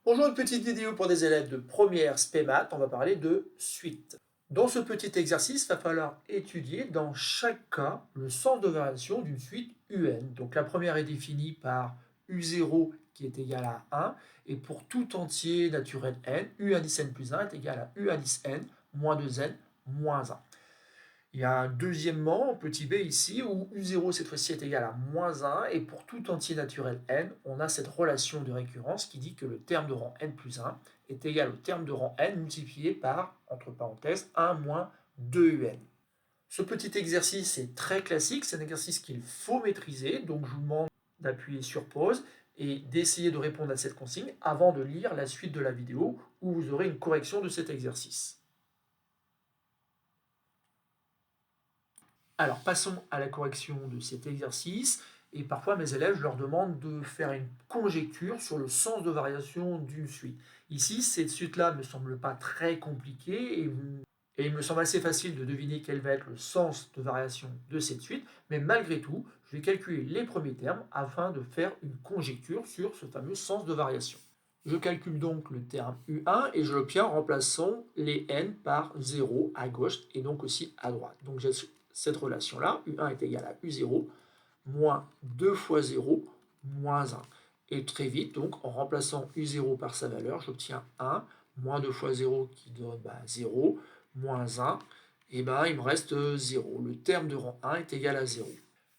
Bonjour, une petite vidéo pour des élèves de première spé maths, on va parler de suite. Dans ce petit exercice, il va falloir étudier dans chaque cas le sens de variation d'une suite UN. Donc la première est définie par U0 qui est égal à 1, et pour tout entier naturel n, U indice n plus 1 est égal à U indice n moins 2n moins 1. Il y a un deuxièmement, petit b ici, où U0 cette fois-ci est égal à moins 1, et pour tout entier naturel n, on a cette relation de récurrence qui dit que le terme de rang n plus 1 est égal au terme de rang n multiplié par, entre parenthèses, 1 moins 2un. Ce petit exercice est très classique, c'est un exercice qu'il faut maîtriser, donc je vous demande d'appuyer sur pause et d'essayer de répondre à cette consigne avant de lire la suite de la vidéo où vous aurez une correction de cet exercice. Alors, passons à la correction de cet exercice. Et parfois, mes élèves, je leur demande de faire une conjecture sur le sens de variation d'une suite. Ici, cette suite-là ne me semble pas très compliquée et il me semble assez facile de deviner quel va être le sens de variation de cette suite. Mais malgré tout, je vais calculer les premiers termes afin de faire une conjecture sur ce fameux sens de variation. Je calcule donc le terme U1 et je l'obtiens en remplaçant les n par 0 à gauche et donc aussi à droite. Donc j'ai cette relation-là, U1 est égal à U0 moins 2 fois 0 moins 1. Et très vite, donc en remplaçant U0 par sa valeur, j'obtiens 1, moins 2 fois 0 qui donne 0, moins 1, et il me reste 0. Le terme de rang 1 est égal à 0.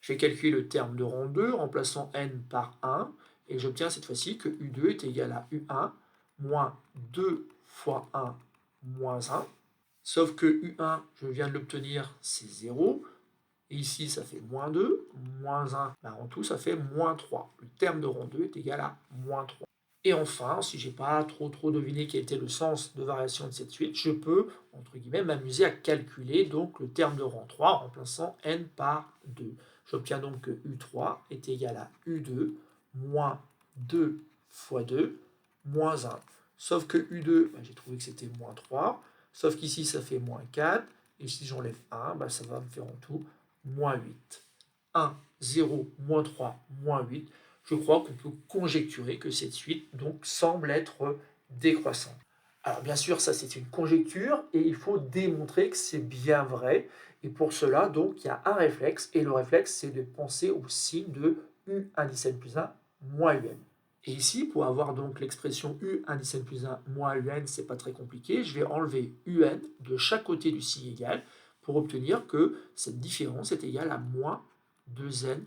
Je vais calculer le terme de rang 2 en remplaçant n par 1, et j'obtiens cette fois-ci que U2 est égal à U1 moins 2 fois 1 moins 1. Sauf que U1, je viens de l'obtenir, c'est 0. Et ici, ça fait moins 2, moins 1. En tout, ça fait moins 3. Le terme de rang 2 est égal à moins 3. Et enfin, si je n'ai pas trop deviné quel était le sens de variation de cette suite, je peux, entre guillemets, m'amuser à calculer donc le terme de rang 3 en remplaçant n par 2. J'obtiens donc que U3 est égal à U2 moins 2 fois 2 moins 1. Sauf que U2, j'ai trouvé que c'était moins 3. Sauf qu'ici, ça fait moins 4. Et si j'enlève 1, ça va me faire en tout moins 8. 1, 0, moins 3, moins 8. Je crois qu'on peut conjecturer que cette suite donc semble être décroissante. Alors bien sûr, ça c'est une conjecture et il faut démontrer que c'est bien vrai. Et pour cela, donc, il y a un réflexe, et le réflexe, c'est de penser au signe de U indice n plus 1 moins UN. Et ici, pour avoir donc l'expression U indice n plus 1 moins UN, c'est pas très compliqué, je vais enlever UN de chaque côté du signe égal pour obtenir que cette différence est égale à moins 2n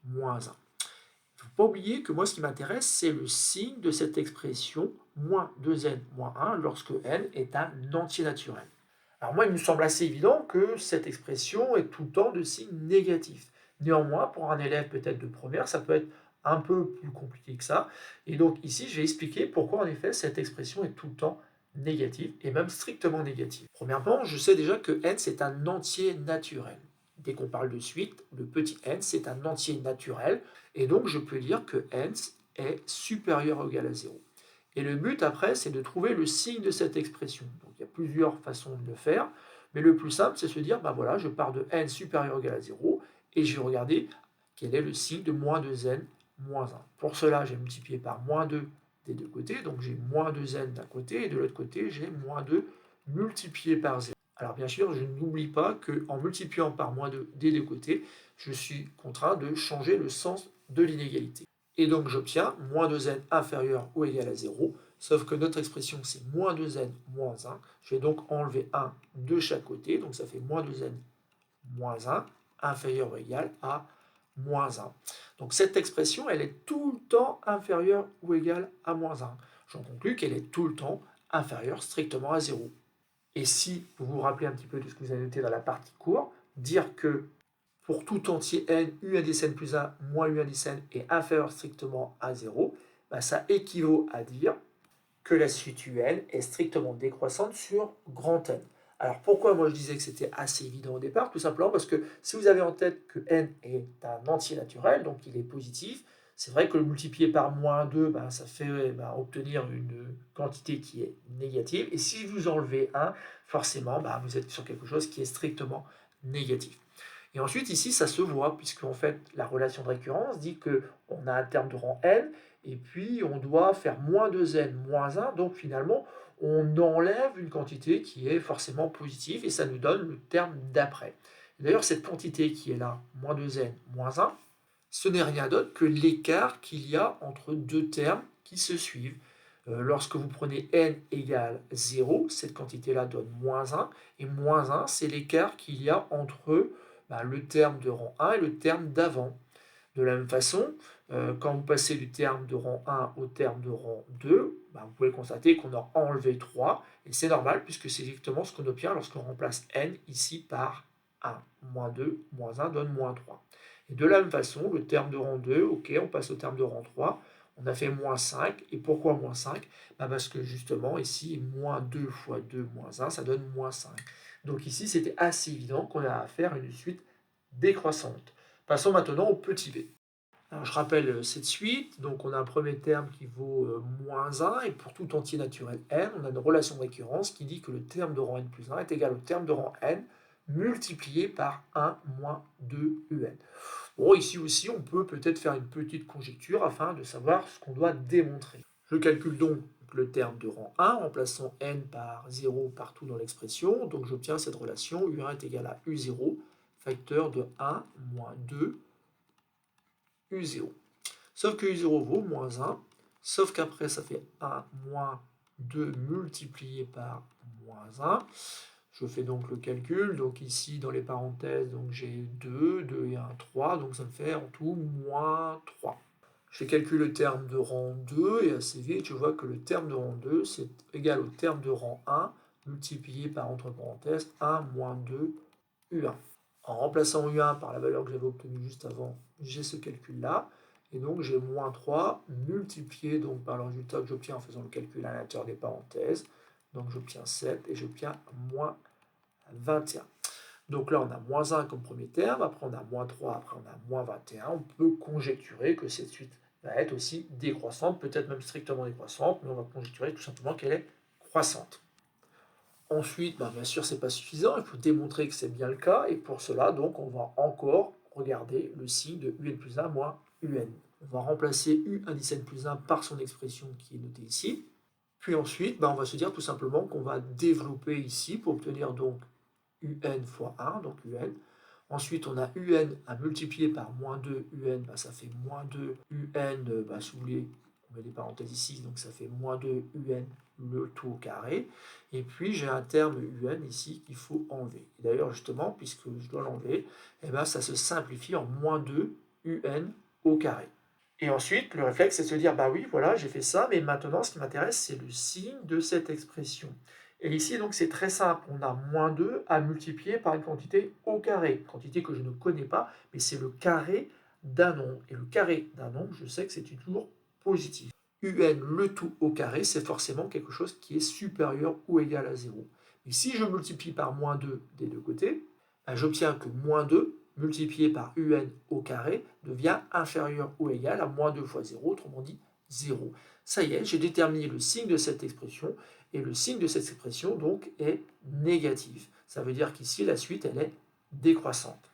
moins 1. Il ne faut pas oublier que moi, ce qui m'intéresse, c'est le signe de cette expression moins 2n moins 1 lorsque n est un entier naturel. Alors moi, il me semble assez évident que cette expression est tout le temps de signe négatif. Néanmoins, pour un élève peut-être de première, ça peut être un peu plus compliqué que ça. Et donc ici, je vais expliquer pourquoi en effet cette expression est tout le temps négative et même strictement négative. Premièrement, je sais déjà que n c'est un entier naturel. Dès qu'on parle de suite, le petit n c'est un entier naturel et donc je peux dire que n est supérieur ou égal à 0. Et le but après, c'est de trouver le signe de cette expression. Donc il y a plusieurs façons de le faire, mais le plus simple, c'est de se dire, voilà, je pars de n supérieur ou égal à 0, et je vais regarder quel est le signe de moins 2n moins 1. Pour cela, j'ai multiplié par moins 2 des deux côtés, donc j'ai moins 2n d'un côté, et de l'autre côté, j'ai moins 2 multiplié par 0. Alors bien sûr, je n'oublie pas qu'en multipliant par moins 2 des deux côtés, je suis contraint de changer le sens de l'inégalité. Et donc j'obtiens moins 2n inférieur ou égal à 0, sauf que notre expression c'est moins 2n moins 1. Je vais donc enlever 1 de chaque côté, donc ça fait moins 2n moins 1, inférieur ou égal à moins 1. Donc cette expression, elle est tout le temps inférieure ou égale à moins 1. J'en conclus qu'elle est tout le temps inférieure strictement à 0. Et si vous vous rappelez un petit peu de ce que vous avez noté dans la partie cours, dire que pour tout entier n, U indice n plus 1 moins U indice n est inférieur strictement à 0, ça équivaut à dire que la suite UN est strictement décroissante sur grand N. Alors pourquoi moi je disais que c'était assez évident au départ? Tout simplement parce que si vous avez en tête que n est un entier naturel, donc il est positif, c'est vrai que le multiplier par moins 2, ça fait obtenir une quantité qui est négative. Et si vous enlevez 1, forcément, vous êtes sur quelque chose qui est strictement négatif. Et ensuite, ici, ça se voit, puisque en fait, la relation de récurrence dit qu'on a un terme de rang n, et puis on doit faire moins 2n moins 1, donc finalement, on enlève une quantité qui est forcément positive, et ça nous donne le terme d'après. D'ailleurs, cette quantité qui est là, moins 2n moins 1, ce n'est rien d'autre que l'écart qu'il y a entre deux termes qui se suivent. Lorsque vous prenez n égale 0, cette quantité-là donne moins 1, et moins 1, c'est l'écart qu'il y a entre le terme de rang 1 et le terme d'avant. De la même façon, quand vous passez du terme de rang 1 au terme de rang 2, vous pouvez constater qu'on a enlevé 3, et c'est normal puisque c'est exactement ce qu'on obtient lorsqu'on remplace n ici par 1. Moins 2, moins 1 donne moins 3. Et de la même façon, le terme de rang 2, ok, on passe au terme de rang 3, on a fait moins 5, et pourquoi moins 5 ? Parce que justement, ici, moins 2 fois 2 moins 1, ça donne moins 5. Donc ici, c'était assez évident qu'on a affaire à une suite décroissante. Passons maintenant au petit b. Alors, je rappelle cette suite, donc on a un premier terme qui vaut moins 1, et pour tout entier naturel n, on a une relation de récurrence qui dit que le terme de rang n plus 1 est égal au terme de rang n multiplié par 1 moins 2 un. Bon, ici aussi, on peut peut-être faire une petite conjecture afin de savoir ce qu'on doit démontrer. Je calcule donc le terme de rang 1 en remplaçant n par 0 partout dans l'expression, donc j'obtiens cette relation u1 est égal à u0, facteur de 1 moins 2 u0. Sauf que u0 vaut moins 1, sauf qu'après ça fait 1 moins 2 multiplié par moins 1. Je fais donc le calcul, donc ici dans les parenthèses, donc j'ai 2, 2 et 1, 3, donc ça me fait en tout moins 3. Je calcule le terme de rang 2, et assez vite je vois que le terme de rang 2 c'est égal au terme de rang 1 multiplié par, entre parenthèses, 1 moins 2 u1. En remplaçant u1 par la valeur que j'avais obtenue juste avant, j'ai ce calcul-là, et donc j'ai moins 3 multiplié donc par le résultat que j'obtiens en faisant le calcul à l'intérieur des parenthèses, donc j'obtiens 7 et j'obtiens moins 21. Donc là on a moins 1 comme premier terme, après on a moins 3, après on a moins 21, on peut conjecturer que cette suite va être aussi décroissante, peut-être même strictement décroissante, mais on va conjecturer tout simplement qu'elle est croissante. Ensuite, bien sûr, ce n'est pas suffisant, il faut démontrer que c'est bien le cas, et pour cela, donc, on va encore regarder le signe de un plus 1 moins un. On va remplacer u indice n plus 1 par son expression qui est notée ici. Puis ensuite, on va se dire tout simplement qu'on va développer ici pour obtenir donc un fois 1, donc un. Ensuite, on a un à multiplier par moins 2 un, ça fait moins 2 un, si vous voulez, on met des parenthèses ici, donc ça fait moins 2 un, le tout au carré. Et puis, j'ai un terme un ici qu'il faut enlever. D'ailleurs, justement, puisque je dois l'enlever, ça se simplifie en moins 2 un au carré. Et ensuite, le réflexe, c'est de se dire, oui, voilà, j'ai fait ça, mais maintenant, ce qui m'intéresse, c'est le signe de cette expression. Et ici, donc, c'est très simple. On a moins 2 à multiplier par une quantité au carré. Quantité que je ne connais pas, mais c'est le carré d'un nombre. Et le carré d'un nombre, je sais que c'est toujours positif. Un, le tout au carré, c'est forcément quelque chose qui est supérieur ou égal à 0. Mais si je multiplie par moins 2 des deux côtés, j'obtiens que moins 2 multiplié par un au carré devient inférieur ou égal à moins 2 fois 0, autrement dit 0. Ça y est, j'ai déterminé le signe de cette expression, et le signe de cette expression donc est négatif. Ça veut dire qu'ici, la suite, elle est décroissante.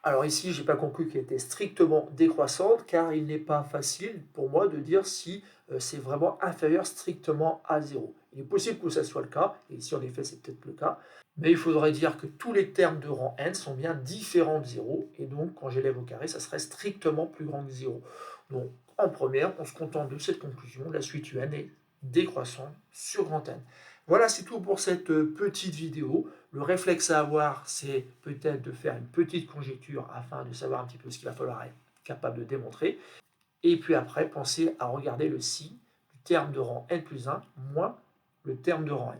Alors ici, je n'ai pas conclu qu'elle était strictement décroissante, car il n'est pas facile pour moi de dire si c'est vraiment inférieur strictement à 0. Il est possible que ça soit le cas, et ici en effet c'est peut-être le cas, mais il faudrait dire que tous les termes de rang n sont bien différents de 0, et donc quand j'élève au carré, ça serait strictement plus grand que 0. Donc en première, on se contente de cette conclusion, la suite un est décroissante sur grand N. Voilà, c'est tout pour cette petite vidéo. Le réflexe à avoir, c'est peut-être de faire une petite conjecture afin de savoir un petit peu ce qu'il va falloir être capable de démontrer. Et puis après, pensez à regarder le signe du terme de rang n plus 1 moins le terme de rang n.